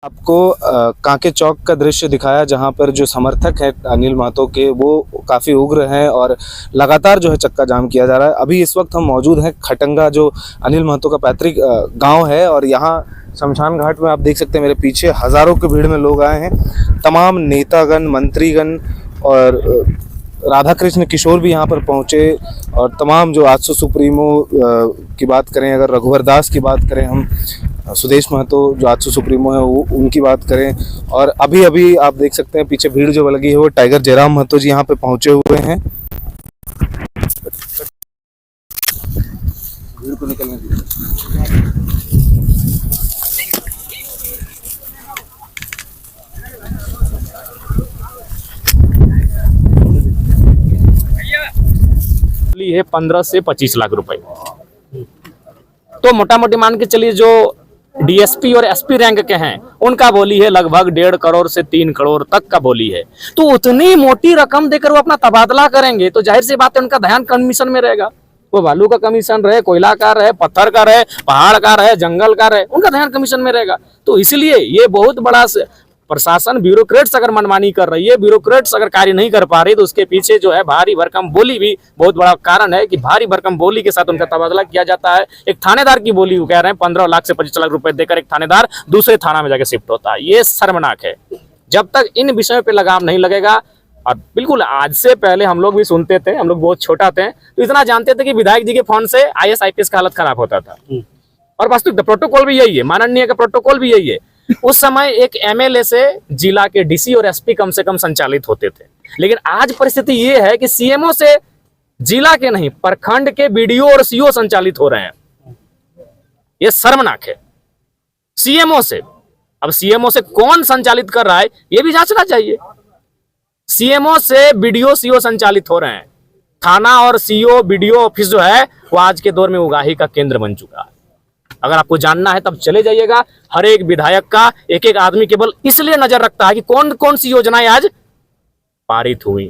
आपको कांके चौक का दृश्य दिखाया जहां पर जो समर्थक हैं अनिल महतो के वो काफ़ी उग्र हैं और लगातार जो है चक्का जाम किया जा रहा है। अभी इस वक्त हम मौजूद हैं खटंगा, जो अनिल महतो का पैतृक गांव है, और यहाँ शमशान घाट में आप देख सकते हैं मेरे पीछे हज़ारों की भीड़ में लोग आए हैं। तमाम नेतागण, मंत्रीगण और राधा कृष्ण किशोर भी यहाँ पर पहुँचे, और तमाम जो आजसू सुप्रीमो की बात करें, अगर रघुवर दास की बात करें, हम सुदेश महतो जो आजसू सुप्रीमो है वो उनकी बात करें, और अभी अभी आप देख सकते हैं पीछे भीड़ जो लगी है वो टाइगर जयराम महतो जी यहाँ पे पहुँचे हुए हैं। भीड़ को निकलने दीजिए। है 15 से 25 लाख रुपए। तो मोटा मोटी मान के चलिए जो डीएसपी और एसपी रैंक के हैं उनका बोली है लगभग 1.5 करोड़ से 3 करोड़ तक का बोली है। तो उतनी मोटी रकम देकर वो अपना तबादला करेंगे तो जाहिर सी बात है उनका ध्यान कमीशन में रहेगा। वो बालू का कमीशन रहे, कोयला का रहे, पत्थर का रहे, पहाड़ का रहे, जंगल का रहे, उनका ध्यान कमीशन में रहेगा। तो इसलिए ये बहुत बड़ा प्रशासन, ब्यूरोक्रेट्स अगर मनमानी कर रही है, ब्यूरोक्रेट्स अगर कार्य नहीं कर पा रही, तो उसके पीछे जो है भारी भरकम बोली भी बहुत बड़ा कारण है कि भारी भरकम बोली के साथ उनका तबादला किया जाता है। एक थानेदार की बोली वो कह रहे हैं 15 लाख से 25 लाख रुपए देकर एक थानेदार दूसरे थाना में जाकर शिफ्ट होता है। ये शर्मनाक है। जब तक इन विषयों पर लगाम नहीं लगेगा, और बिल्कुल आज से पहले हम लोग भी सुनते थे, हम लोग बहुत छोटा थे तो इतना जानते थे कि विधायक जी के फोन से IAS IPS का हालत खराब होता था, और वास्तविक प्रोटोकॉल भी यही है, माननीय का प्रोटोकॉल भी यही है। उस समय एक MLA से जिला के DC और SP कम से कम संचालित होते थे, लेकिन आज परिस्थिति ये है कि CMO से जिला के नहीं प्रखंड के BDO और CO संचालित हो रहे हैं। ये शर्मनाक है। CMO से, अब CMO से कौन संचालित कर रहा है ये भी जांचना चाहिए। CMO से BDO CO संचालित हो रहे हैं। थाना और CO BDO ऑफिस जो है वो आज के दौर में उगाही का केंद्र बन चुका है। अगर आपको जानना है तब चले जाइएगा। हर एक विधायक का एक एक आदमी केवल इसलिए नजर रखता है कि कौन कौन सी योजनाएं आज पारित हुई,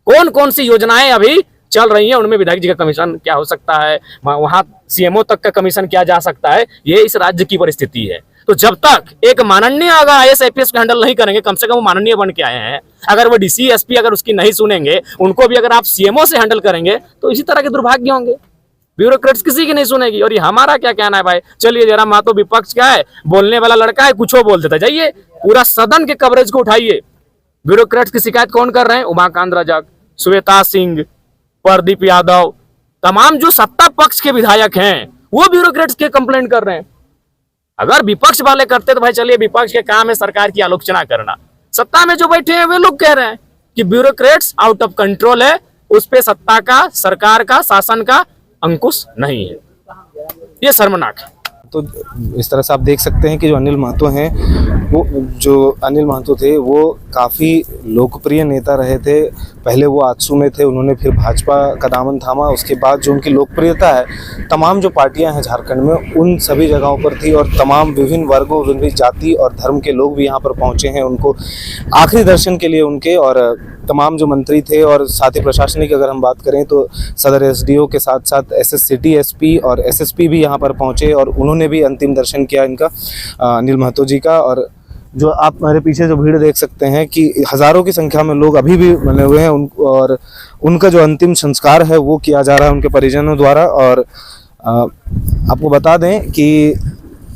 कौन कौन सी योजनाएं अभी चल रही हैं, उनमें विधायक जी का कमीशन क्या हो सकता है, वहां CMO तक का कमीशन क्या जा सकता है। ये इस राज्य की परिस्थिति है। तो जब तक एक माननीय अगर IAS IPS को हैंडल नहीं करेंगे, कम से कम वो माननीय बन के आए हैं, अगर वो DC SP अगर उसकी नहीं सुनेंगे, उनको भी अगर आप CMO से हैंडल करेंगे तो इसी तरह के दुर्भाग्य होंगे। ब्यूरोक्रेट्स किसी की नहीं सुनेगी। और ये हमारा क्या कहना है भाई, चलिए जयराम महतो विपक्ष का है, बोलने वाला लड़का है, कुछ बोल देता, जाइए पूरा सदन के कवरेज को उठाइए। ब्यूरोक्रेट्स की शिकायत कौन कर रहे हैं? उमाकांत रजक, श्वेता सिंह, प्रदीप यादव, तमाम जो सत्ता पक्ष के विधायक हैं वो ब्यूरोक्रेट्स के कंप्लेंट कर रहे हैं। अगर विपक्ष वाले करते तो भाई चलिए, विपक्ष के काम है सरकार की आलोचना करना। सत्ता में जो बैठे हैं वे लोग कह रहे हैं कि ब्यूरोक्रेट्स आउट ऑफ कंट्रोल है, उस पे सत्ता का, सरकार का, शासन का अंकुश नहीं है। ये शर्मनाक है। तो इस तरह से आप देख सकते हैं कि जो अनिल महतो हैं, वो जो अनिल महतो थे वो काफ़ी लोकप्रिय नेता रहे थे। पहले वो आजसू में थे, उन्होंने फिर भाजपा का दामन थामा। उसके बाद जो उनकी लोकप्रियता है, तमाम जो पार्टियां हैं झारखंड में उन सभी जगहों पर थी, और तमाम विभिन्न वर्गों, विभिन्न जाति और धर्म के लोग भी यहाँ पर पहुँचे हैं उनको आखिरी दर्शन के लिए उनके। और तमाम जो मंत्री थे और साथ ही प्रशासनिक अगर हम बात करें तो सदर SDO के साथ साथ SS सिटी SP और SSP भी यहाँ पर पहुँचे, और उन्होंने भी अंतिम दर्शन किया इनका, अनिल महतो जी का। और जो आप मेरे पीछे जो भीड़ देख सकते हैं कि हज़ारों की संख्या में लोग अभी भी बने हुए हैं, और उनका जो अंतिम संस्कार है वो किया जा रहा है उनके परिजनों द्वारा। और आपको बता दें कि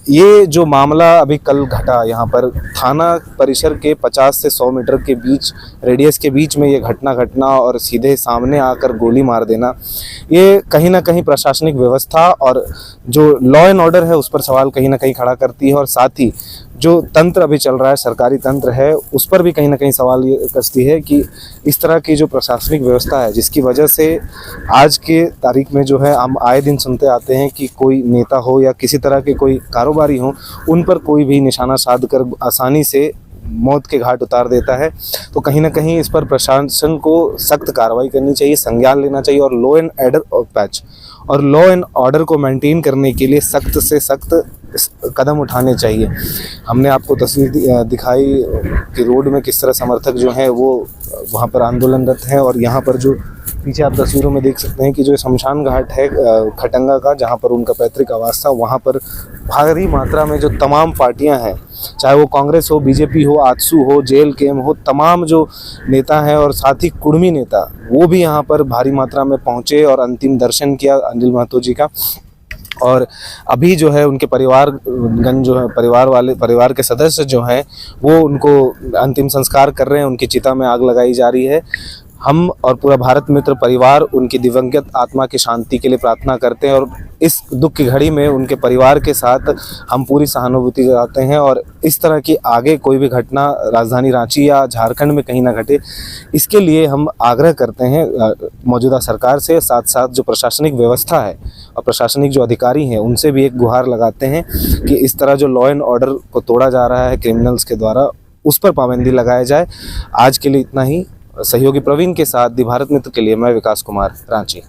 ये जो मामला अभी कल घटा, यहाँ पर थाना परिसर के 50 से 100 मीटर के बीच रेडियस के बीच में ये घटना घटना और सीधे सामने आकर गोली मार देना, ये कहीं ना कहीं प्रशासनिक व्यवस्था और जो लॉ एंड ऑर्डर है उस पर सवाल कहीं ना कहीं खड़ा करती है। और साथ ही जो तंत्र अभी चल रहा है, सरकारी तंत्र है, उस पर भी कहीं ना कहीं सवाल ये कसती है कि इस तरह की जो प्रशासनिक व्यवस्था है, जिसकी वजह से आज के तारीख में जो है हम आए दिन सुनते आते हैं कि कोई नेता हो या किसी तरह के कोई कारोबारी हो, उन पर कोई भी निशाना साध कर आसानी से मौत के घाट उतार देता है। तो कहीं ना कहीं इस पर प्रशासन को सख्त कार्रवाई करनी चाहिए, संज्ञान लेना चाहिए, और लॉ एंड ऑर्डर को मेंटेन करने के लिए सख्त से सख्त कदम उठाने चाहिए। हमने आपको तस्वीर दिखाई कि रोड में किस तरह समर्थक जो हैं वो वहाँ पर आंदोलनरत हैं, और यहाँ पर जो पीछे आप तस्वीरों में देख सकते हैं कि जो शमशान घाट है खटंगा का, जहाँ पर उनका पैतृक आवास था, वहाँ पर भारी मात्रा में जो तमाम पार्टियां हैं चाहे वो कांग्रेस हो, बीजेपी हो, आजसू हो, जेल केम हो, तमाम जो नेता हैं और साथ ही कुर्मी नेता वो भी यहाँ पर भारी मात्रा में पहुँचे और अंतिम दर्शन किया अनिल महतो जी का। और अभी जो है उनके परिवारगण जो है, परिवार के सदस्य जो हैं वो उनको अंतिम संस्कार कर रहे हैं, उनकी चिता में आग लगाई जा रही है। हम और पूरा भारत मित्र परिवार उनकी दिवंगत आत्मा की शांति के लिए प्रार्थना करते हैं और इस दुख की घड़ी में उनके परिवार के साथ हम पूरी सहानुभूति जताते हैं और इस तरह की आगे कोई भी घटना राजधानी रांची या झारखंड में कहीं ना घटे, इसके लिए हम आग्रह करते हैं मौजूदा सरकार से, साथ साथ जो प्रशासनिक व्यवस्था है और प्रशासनिक जो अधिकारी हैं उनसे भी एक गुहार लगाते हैं कि इस तरह जो लॉ एंड ऑर्डर को तोड़ा जा रहा है क्रिमिनल्स के द्वारा, उस पर पाबंदी लगाया जाए। आज के लिए इतना ही। सहयोगी प्रवीण के साथ दी भारत मित्र के लिए मैं विकास कुमार, रांची।